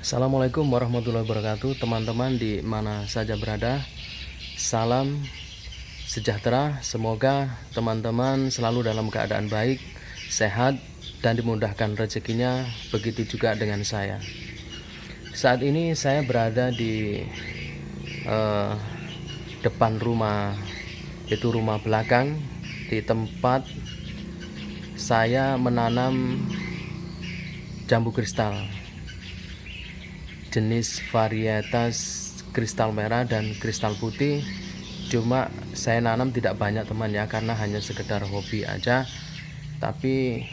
Assalamualaikum warahmatullahi wabarakatuh, teman-teman di mana saja berada. Salam sejahtera, semoga teman-teman selalu dalam keadaan baik, sehat, dan dimudahkan rezekinya. Begitu juga dengan saya. Saat ini saya berada di depan rumah, itu rumah belakang, di tempat saya menanam jambu kristal jenis varietas kristal merah dan kristal putih. Cuma saya nanam tidak banyak teman ya, karena hanya sekedar hobi aja. Tapi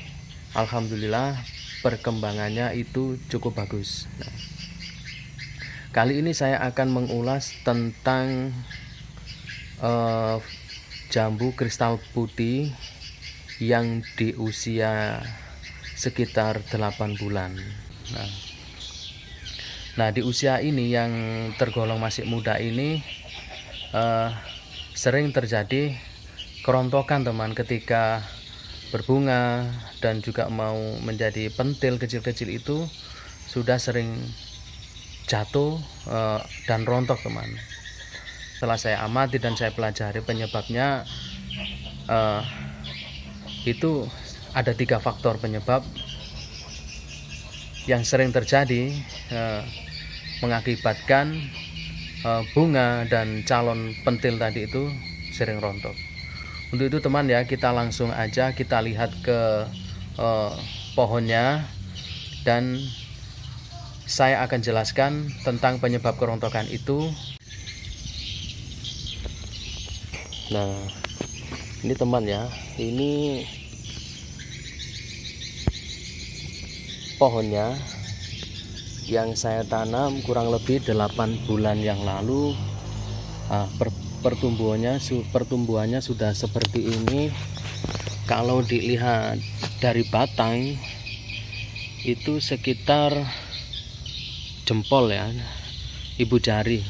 alhamdulillah perkembangannya itu cukup bagus. Nah, kali ini saya akan mengulas tentang jambu kristal putih yang di usia sekitar 8 bulan. Nah, di usia ini yang tergolong masih muda ini sering terjadi kerontokan teman ketika berbunga dan juga mau menjadi pentil kecil-kecil, itu sudah sering jatuh dan rontok teman. Setelah saya amati dan saya pelajari penyebabnya, itu ada 3 faktor penyebab yang sering terjadi mengakibatkan bunga dan calon pentil tadi itu sering rontok. Untuk itu teman ya, kita langsung aja kita lihat ke pohonnya, dan saya akan jelaskan tentang penyebab kerontokan itu. Nah, ini teman ya, ini pohonnya yang saya tanam kurang lebih 8 bulan yang lalu. Pertumbuhannya sudah seperti ini. Kalau dilihat dari batang itu sekitar jempol ya, ibu jari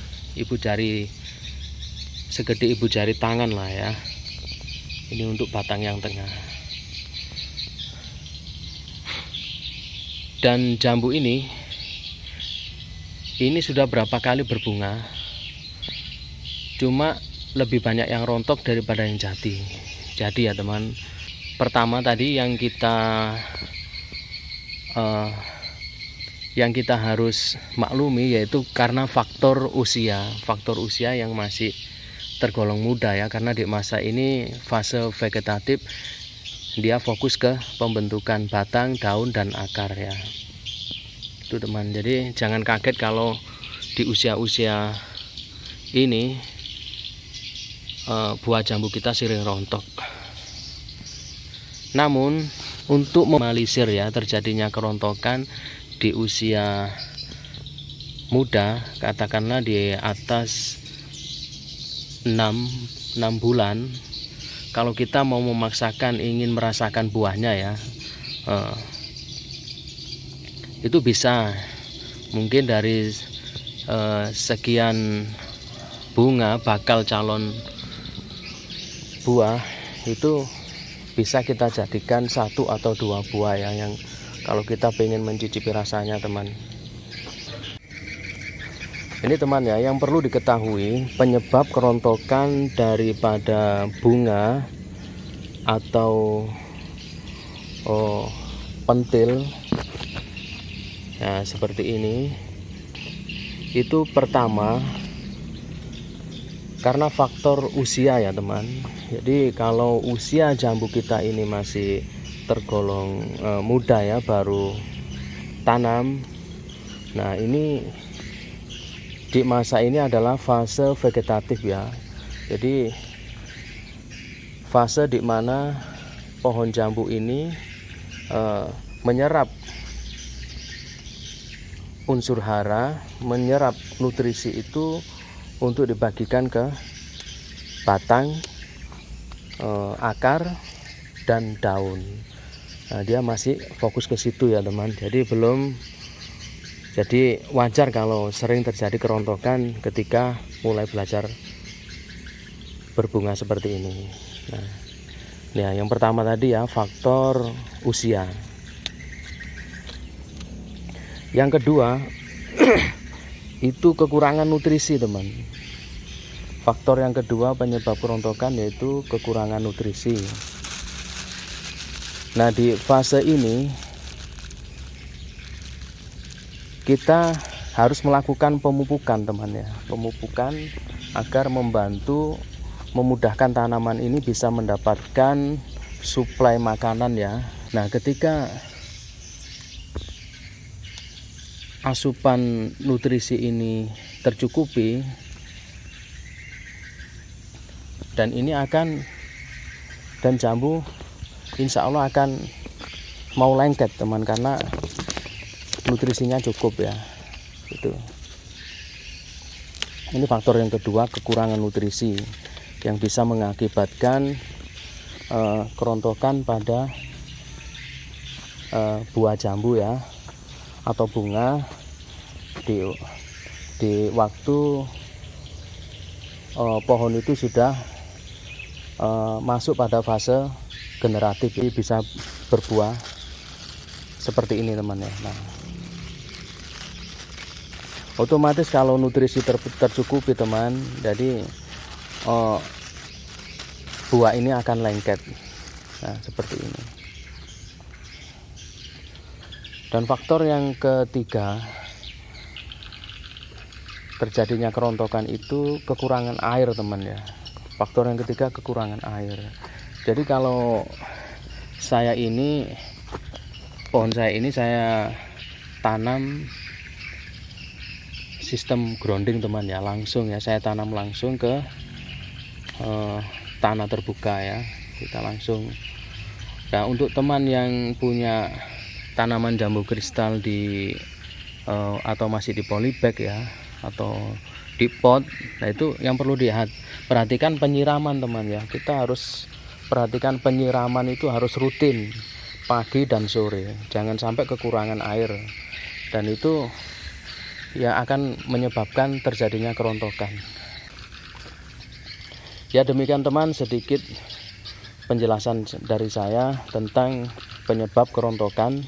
segede ibu jari tangan lah ya. Ini untuk batang yang tengah. Dan jambu ini sudah berapa kali berbunga, cuma lebih banyak yang rontok daripada yang jadi ya teman. Pertama tadi yang kita harus maklumi, yaitu karena faktor usia yang masih tergolong muda ya, karena di masa ini fase vegetatif, dia fokus ke pembentukan batang, daun, dan akar ya. Itu teman, jadi jangan kaget kalau di usia-usia ini buah jambu kita sering rontok. Namun untuk meminimalisir ya terjadinya kerontokan di usia muda, katakanlah di atas 6 bulan, kalau kita mau memaksakan ingin merasakan buahnya ya, itu bisa mungkin dari sekian bunga bakal calon buah, itu bisa kita jadikan 1 atau 2 buah ya, yang kalau kita pengen mencicipi rasanya teman. Ini teman ya, yang perlu diketahui penyebab kerontokan daripada bunga atau pentil ya seperti ini, itu pertama karena faktor usia ya teman. Jadi kalau usia jambu kita ini masih tergolong muda ya, baru tanam. Nah, ini di masa ini adalah fase vegetatif ya. Jadi fase di mana pohon jambu ini menyerap unsur hara, menyerap nutrisi itu untuk dibagikan ke batang, akar, dan daun. Nah, dia masih fokus ke situ ya teman. Jadi wajar kalau sering terjadi kerontokan ketika mulai belajar berbunga seperti ini. Nah, ya yang pertama tadi ya, faktor usia. Yang kedua, itu kekurangan nutrisi, teman. Faktor yang kedua penyebab kerontokan yaitu kekurangan nutrisi. Nah, di fase ini kita harus melakukan pemupukan, teman ya. Pemupukan agar membantu memudahkan tanaman ini bisa mendapatkan suplai makanan ya. Nah, ketika asupan nutrisi ini tercukupi, dan ini akan, dan jambu insya Allah akan mau lengket, teman, karena nutrisinya cukup ya. Itu. Ini faktor yang kedua, kekurangan nutrisi yang bisa mengakibatkan kerontokan pada buah jambu ya, atau bunga di waktu pohon itu sudah masuk pada fase generatif. Ini bisa berbuah seperti ini, teman ya. Nah, otomatis kalau nutrisi tercukupi, teman, jadi buah ini akan lengket. Nah, seperti ini. Dan faktor yang ketiga terjadinya kerontokan itu kekurangan air, teman ya. Faktor yang ketiga kekurangan air. Jadi kalau pohon saya ini saya tanam sistem grounding, teman ya, langsung ya, saya tanam langsung ke tanah terbuka ya, kita langsung. Nah, untuk teman yang punya tanaman jambu kristal atau masih di polybag ya, atau di pot, nah itu yang perlu perhatikan penyiraman, teman ya. Kita harus perhatikan penyiraman itu harus rutin, pagi dan sore, jangan sampai kekurangan air, dan itu ya akan menyebabkan terjadinya kerontokan. Ya, demikian teman, sedikit penjelasan dari saya tentang penyebab kerontokan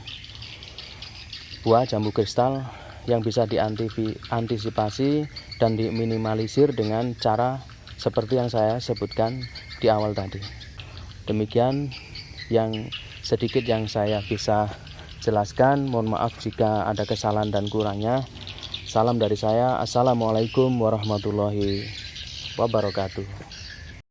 buah jambu kristal yang bisa diantisipasi dan diminimalisir dengan cara seperti yang saya sebutkan di awal tadi. Demikian yang sedikit yang saya bisa jelaskan. Mohon maaf jika ada kesalahan dan kurangnya. Salam dari saya. Assalamualaikum warahmatullahi wabarakatuh.